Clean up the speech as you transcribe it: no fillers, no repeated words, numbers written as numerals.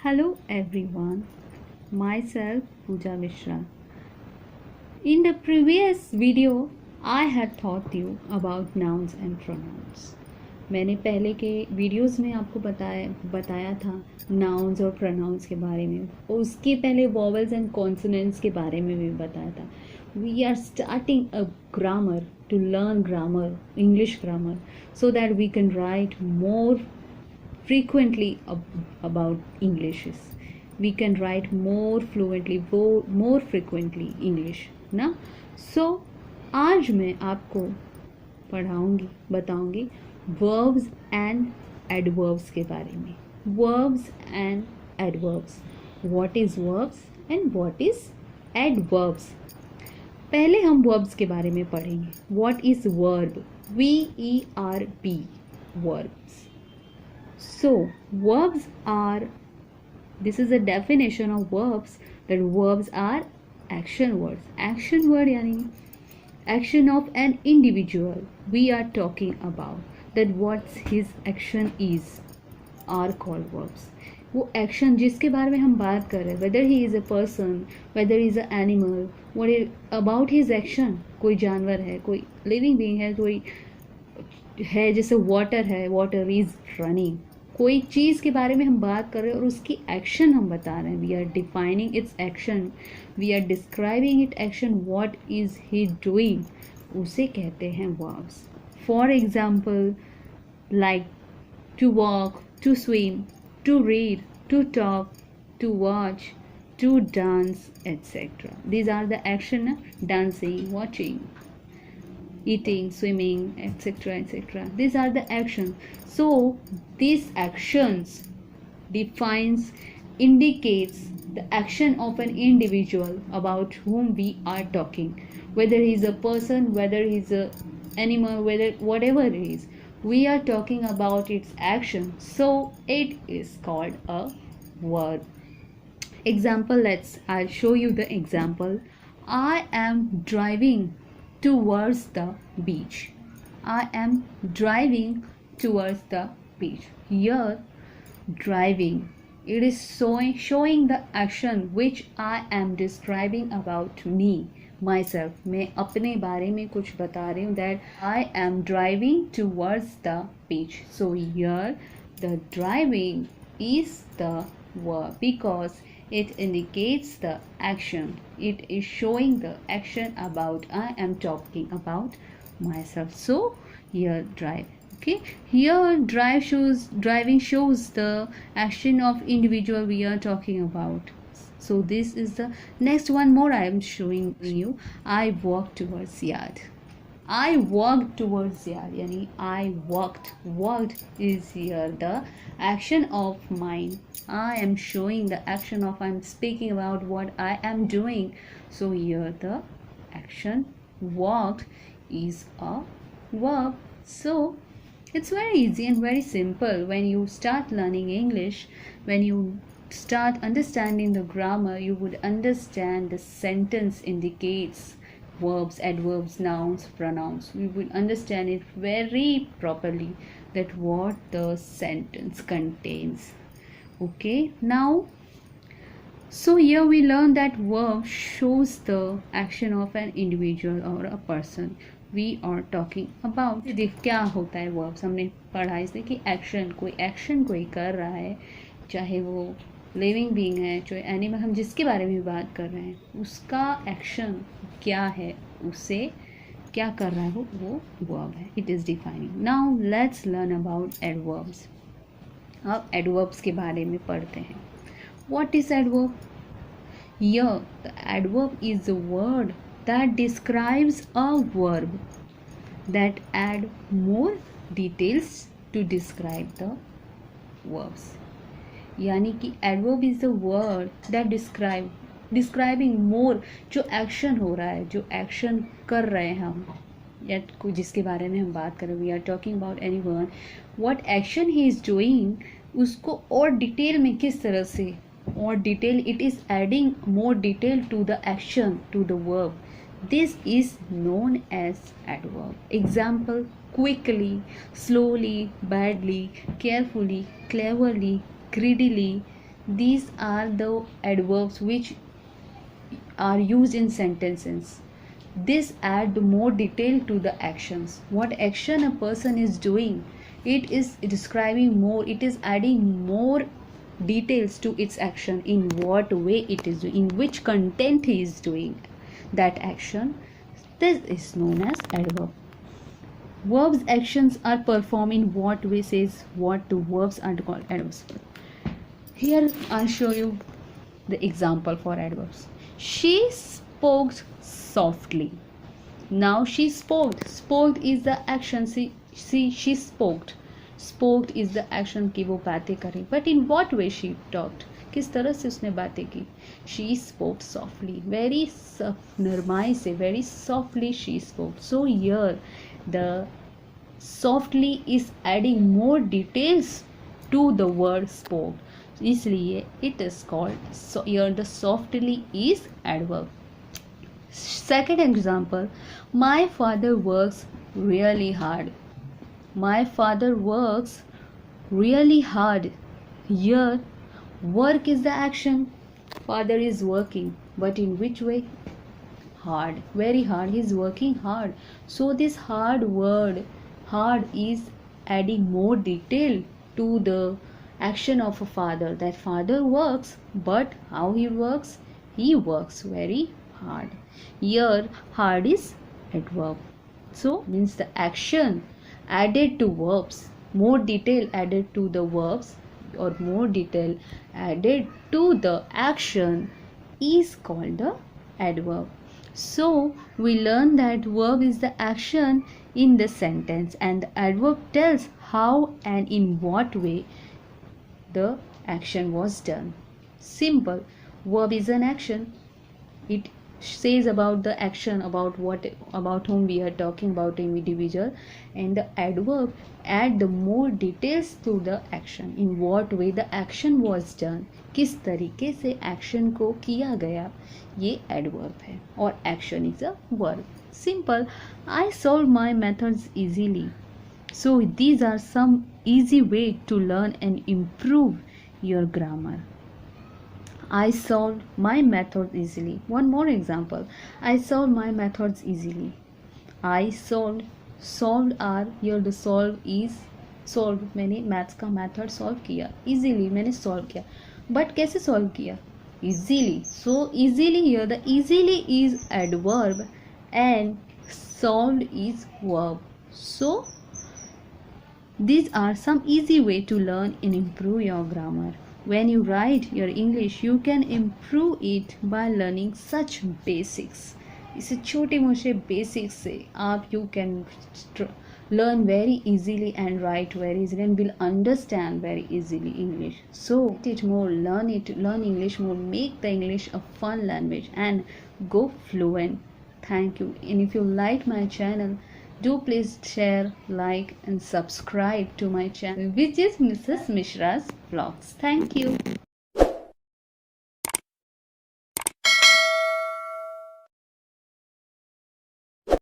Hello everyone, myself Pooja Mishra. In the previous video, I had taught you about nouns and pronouns. मैंने पहले के videos में आपको बताया था नाउन्स और प्रोनाउंस के बारे में, उसके पहले वॉवल्स एंड कॉन्सोनेंट्स के बारे में भी बताया था. We are starting a grammar to learn grammar, English grammar, so that we can write more frequently about Englishes. We can write more fluently, more frequently English ना. So आज मैं आपको बताऊंगी verbs and adverbs के बारे में. Verbs and adverbs. What is verbs and what is adverbs? पहले हम verbs के बारे में पढ़ेंगे. What is verb? VERB. Verbs. So verbs are, this is a definition of verbs, that verbs are action words. Action word यानी action of an individual we are talking about, that what his action is are called verbs. वो action जिसके बारे में हम बात कर रहे हैं, whether he is a person, whether he is an animal, what is about his action. कोई जानवर है, कोई living being है, कोई है जैसे water है, water is running. कोई चीज़ के बारे में हम बात कर रहे हैं और उसकी एक्शन हम बता रहे हैं. We are defining its action, we are describing it action, what is he doing, उसे कहते हैं verbs. For example like to walk, to swim, to read, to talk, to watch, to dance etcetera. These are the action. Dancing, watching, eating, swimming, etc. These are the actions. So these actions indicates the action of an individual about whom we are talking, whether he is a person, whether he is a animal, whatever it is, we are talking about its action, so it is called a verb. Example, I'll show you the example. I am driving towards the beach. I am driving towards the beach. Here, driving, it is showing the action which I am describing about me, myself. मैं अपने बारे में कुछ बता रही हूँ, that I am driving towards the beach. So here, the driving is the verb because it indicates the action. It is showing the action about I am talking about myself. So here drive. Okay, here driving shows the action of individual we are talking about. So this is the next one more I am showing you. I walk towards yard. I walked towards yard. Yani I walked. Walked is here the action of mine. I am showing the action of, I am speaking about what I am doing. So here the action walked is a verb. So it's very easy and very simple. When you start learning English, when you start understanding the grammar, you would understand the sentence indicates verbs, adverbs, nouns, pronouns. We will understand it very properly, that what the sentence contains. Okay, now, so here we learn that verb shows the action of an individual or a person we are talking about. क्या होता है verbs? हमने पढ़ा इसलिए कि action कोई कर रहा है, चाहे वो लिविंग बीइंग है, चाहे एनिमल, हम जिसके बारे में बात कर रहे हैं उसका एक्शन क्या है, उसे क्या कर रहा है वो वर्ब है. It is defining. Now let's learn about adverbs. अब एडवर्ब्स के बारे में पढ़ते हैं. What is adverb? Here the adverb is a word that describes a verb that add more details to describe the verbs. यानी कि adverb is the word that describing more, जो action हो रहा है, जो एक्शन कर रहे हैं हम, या जिसके बारे में हम बात कर रहे हैं, we are talking about any one, what action he is doing, उसको और डिटेल में किस तरह से, और detail, it is adding more detail to the action, to the verb. This is known as adverb. Example, quickly, slowly, badly, carefully, cleverly, greedily, These are the adverbs which are used in sentences. This add more detail to the actions. What action a person is doing, it is describing more, it is adding more details to its action, in what way it is doing, in which content he is doing that action. This is known as adverb. Verbs actions are performed in what way, says what the verbs are called adverbs. Here I'll show you the example for adverbs. She spoke softly. Now she spoke. Spoke is the action. She spoke. Spoke is the action कि वो बातें करे. But in what way she talked? किस तरह से उसने बातें की? She spoke softly. Very नरमाई से, very softly she spoke. So here the softly is adding more details to the word spoke. इसलिए it is called, so here the softly is adverb. Second example, my father works really hard. My father works really hard. Here work is the action. Father is working, but in which way? Hard, very hard. He is working hard. So this hard word, hard, is adding more detail to the action of a father. That father works, but how he works? He works very hard. Here hard is adverb. So means the action added to verbs, more detail added to the verbs, or more detail added to the action is called the adverb. So we learn that verb is the action in the sentence, and the adverb tells how and in what way the action was done. Simple. Verb is an action. It says about the action, about whom we are talking about, individual, and the adverb add the more details to the action, in what way the action was done, किस तरीके से action को किया गया, ये adverb है. और action is a verb. Simple. I solved my methods easily. So these are some easy way to learn and improve your grammar. I solved my methods easily. One more example. I solved my methods easily. I solved are, here the solve is solved, मैंने maths का method solve किया. easily मैंने solve किया. But कैसे solve किया? easily. So easily, here the easily is adverb and solved is verb. So these are some easy way to learn and improve your grammar. When you write your English, you can improve it by learning such basics. इसे छोटे मोटे basics से आप you can learn very easily and write very easily and will understand very easily English. So teach more, learn English more, make the English a fun language and go fluent. Thank you. And if you like my channel, do please share, like and subscribe to my channel, which is Mrs. Mishra's Vlogs. Thank you.